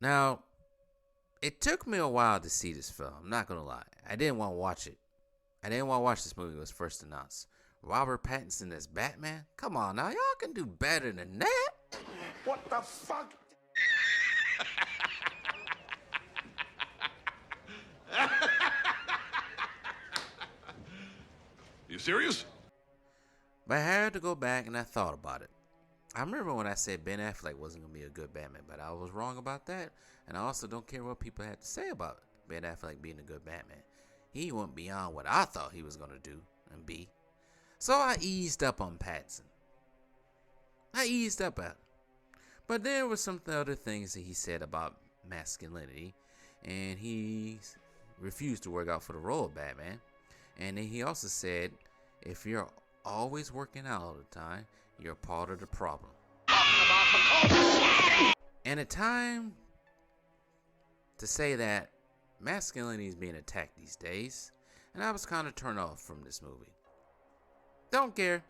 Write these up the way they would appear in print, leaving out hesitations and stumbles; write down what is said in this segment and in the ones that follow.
Now, it took me a while to see this film. I'm not gonna lie. I didn't want to watch it. I didn't want to watch this movie when it was first announced. Robert Pattinson as Batman? Come on now, y'all can do better than that. What the fuck? You serious? But I had to go back and I thought about it. I remember when I said Ben Affleck wasn't going to be a good Batman, but I was wrong about that. And I also don't care what people had to say about Ben Affleck being a good Batman. He went beyond what I thought he was going to do and be. So I eased up on Pattinson. I eased up at him. But there were some other things that he said about masculinity. And he refused to work out for the role of Batman. And then he also said, if you're always working out all the time, you're part of the problem. And a time to say that masculinity is being attacked these days, and I was kind of turned off from this movie. Don't care.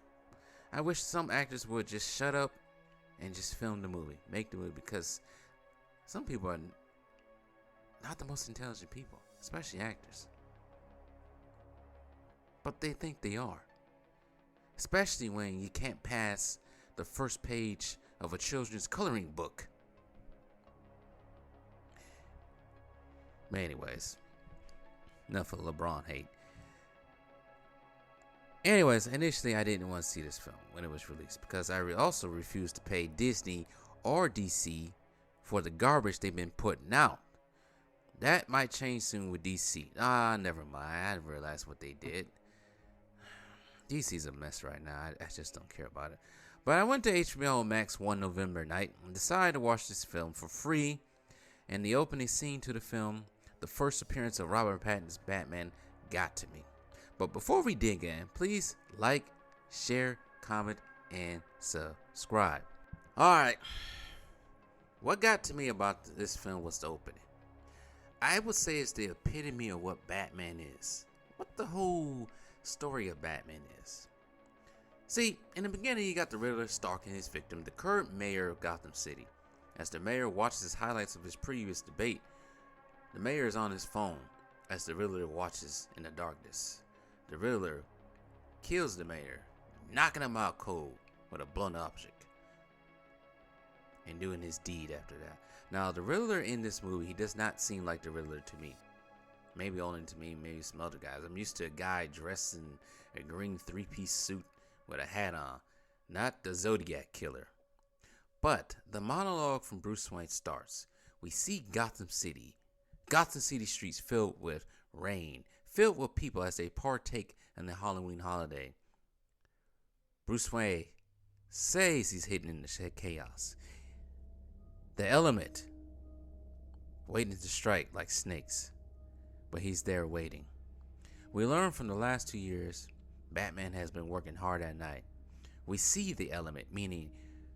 I wish some actors would just shut up and just film the movie, make the movie, because some people are not the most intelligent people, especially actors. But they think they are. Especially when you can't pass the first page of a children's coloring book. But anyways, enough of LeBron hate. Anyways, initially I didn't want to see this film when it was released because I also refused to pay Disney or DC for the garbage they've been putting out. That might change soon with DC. Never mind. I realized what they did. DC's a mess right now. I just don't care about it. But I went to HBO Max one November night and decided to watch this film for free. And the opening scene to the film, the first appearance of Robert Pattinson's Batman, got to me. But before we dig in, please like, share, comment, and subscribe. Alright. What got to me about this film was the opening. I would say it's the epitome of what Batman is. What the whole story of Batman is. See, in the beginning you got the Riddler stalking his victim, the current mayor of Gotham City. As the mayor watches highlights of his previous debate, the mayor is on his phone as the Riddler watches in the darkness. The Riddler kills the mayor, knocking him out cold with a blunt object, and doing his deed after that. Now, the Riddler in this movie, he does not seem like the Riddler to me. Maybe only to me, maybe some other guys. I'm used to a guy dressed in a green three-piece suit with a hat on, not the Zodiac Killer. But the monologue from Bruce Wayne starts. We see Gotham City streets filled with rain, filled with people as they partake in the Halloween holiday. Bruce Wayne says he's hidden in the chaos. The element waiting to strike like snakes. But he's there waiting. We learn from the last 2 years, Batman has been working hard at night. We see the element, meaning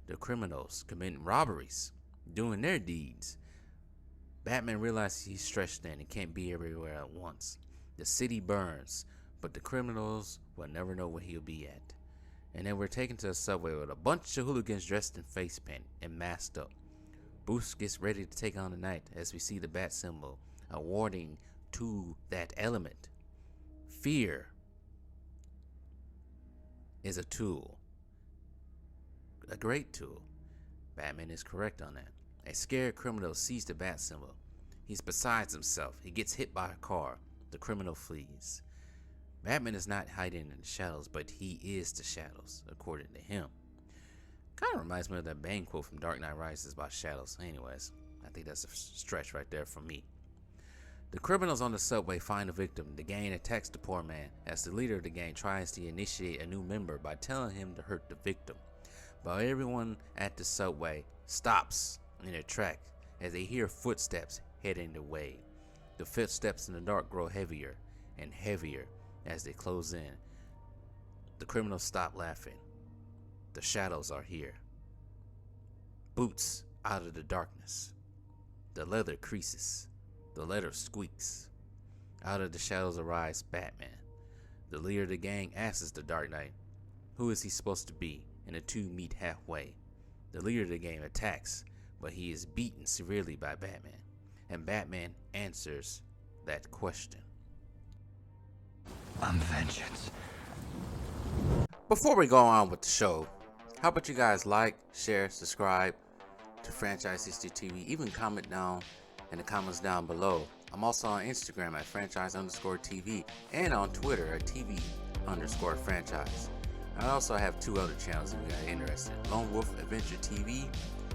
the criminals committing robberies, doing their deeds. Batman realizes he's stretched thin and can't be everywhere at once. The city burns, but the criminals will never know where he'll be at. And then we're taken to a subway with a bunch of hooligans dressed in face paint and masked up. Bruce gets ready to take on the night as we see the bat symbol, a warning to that element. Fear is a tool. A great tool. Batman is correct on that. A scared criminal sees the bat symbol. He's beside himself. He gets hit by a car. The criminal flees. Batman is not hiding in the shadows, but he is the shadows, according to him. Kind of reminds me of that Bane quote from Dark Knight Rises about shadows. Anyways, I think that's a stretch right there for me. The criminals on the subway find a victim. The gang attacks the poor man as the leader of the gang tries to initiate a new member by telling him to hurt the victim. But everyone at the subway stops in their tracks as they hear footsteps heading their way. The footsteps in the dark grow heavier and heavier as they close in. The criminals stop laughing. The shadows are here. Boots out of the darkness. The leather creases. The leather squeaks. Out of the shadows arrives Batman. The leader of the gang asks the Dark Knight, who is he supposed to be? And the two meet halfway. The leader of the gang attacks, but he is beaten severely by Batman, and Batman answers that question. I'm vengeance. Before we go on with the show, how about you guys like, share, subscribe to Franchise History TV, even comment down in the comments down below. I'm also on Instagram at franchise_TV and on Twitter at TV_franchise. I also have 2 other channels if you are interested: Lone Wolf Adventure TV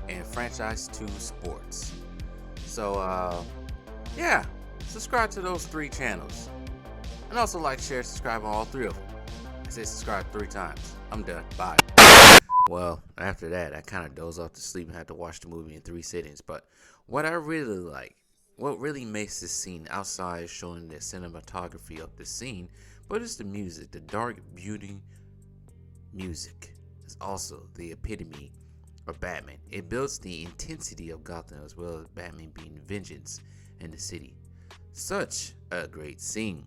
and Franchise 2 Sports. So yeah, subscribe to those 3 channels. And also like, share, subscribe on all 3 of them. I say subscribe 3 times. I'm done. Bye. Well, after that, I kind of dozed off to sleep and had to watch the movie in 3 sittings. But what I really like, what really makes this scene outside showing the cinematography of the scene, but it's the music. The dark, beauty music is also the epitome of Batman. It builds the intensity of Gotham as well as Batman being vengeance in the city. Such a great scene.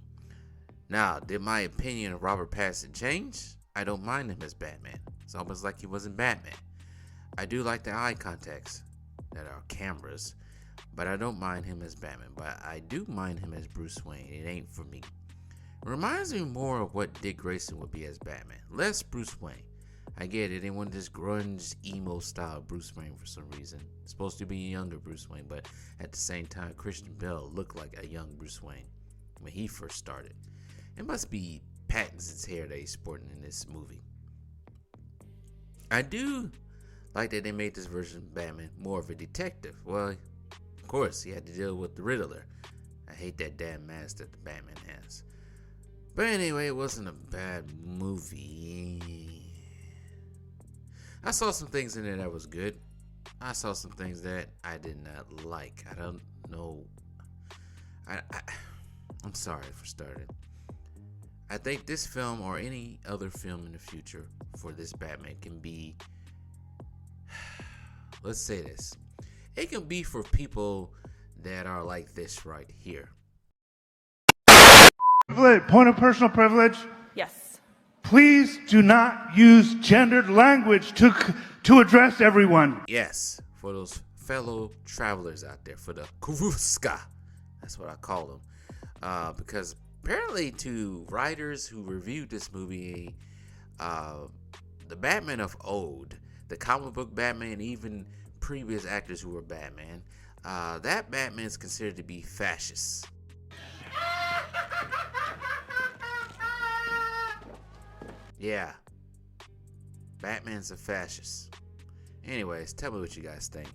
Now, did my opinion of Robert Pattinson change? I don't mind him as Batman. It's almost like he wasn't Batman. I do like the eye contacts that are cameras, but I don't mind him as Batman. But I do mind him as Bruce Wayne. It ain't for me. It reminds me more of what Dick Grayson would be as Batman. Less Bruce Wayne. I get it. They want this grunge, emo style Bruce Wayne for some reason. It's supposed to be a younger Bruce Wayne, but at the same time, Christian Bale looked like a young Bruce Wayne when he first started. It must be Pattinson's hair that he's sporting in this movie. I do like that they made this version of Batman more of a detective. Well, of course, he had to deal with the Riddler. I hate that damn mask that the Batman has. But anyway, it wasn't a bad movie. I saw some things in there that was good. I saw some things that I did not like. I don't know. I'm sorry for starting. I think this film or any other film in the future for this Batman can be, let's say this, it can be for people that are like this right here. Point of personal privilege. Yes. Please do not use gendered language to address everyone. Yes, for those fellow travelers out there, for the Kuruska, that's what I call them, because apparently to writers who reviewed this movie, the Batman of old, the comic book Batman, even previous actors who were Batman, that Batman is considered to be fascist. Yeah, Batman's a fascist. Anyways, tell me what you guys think.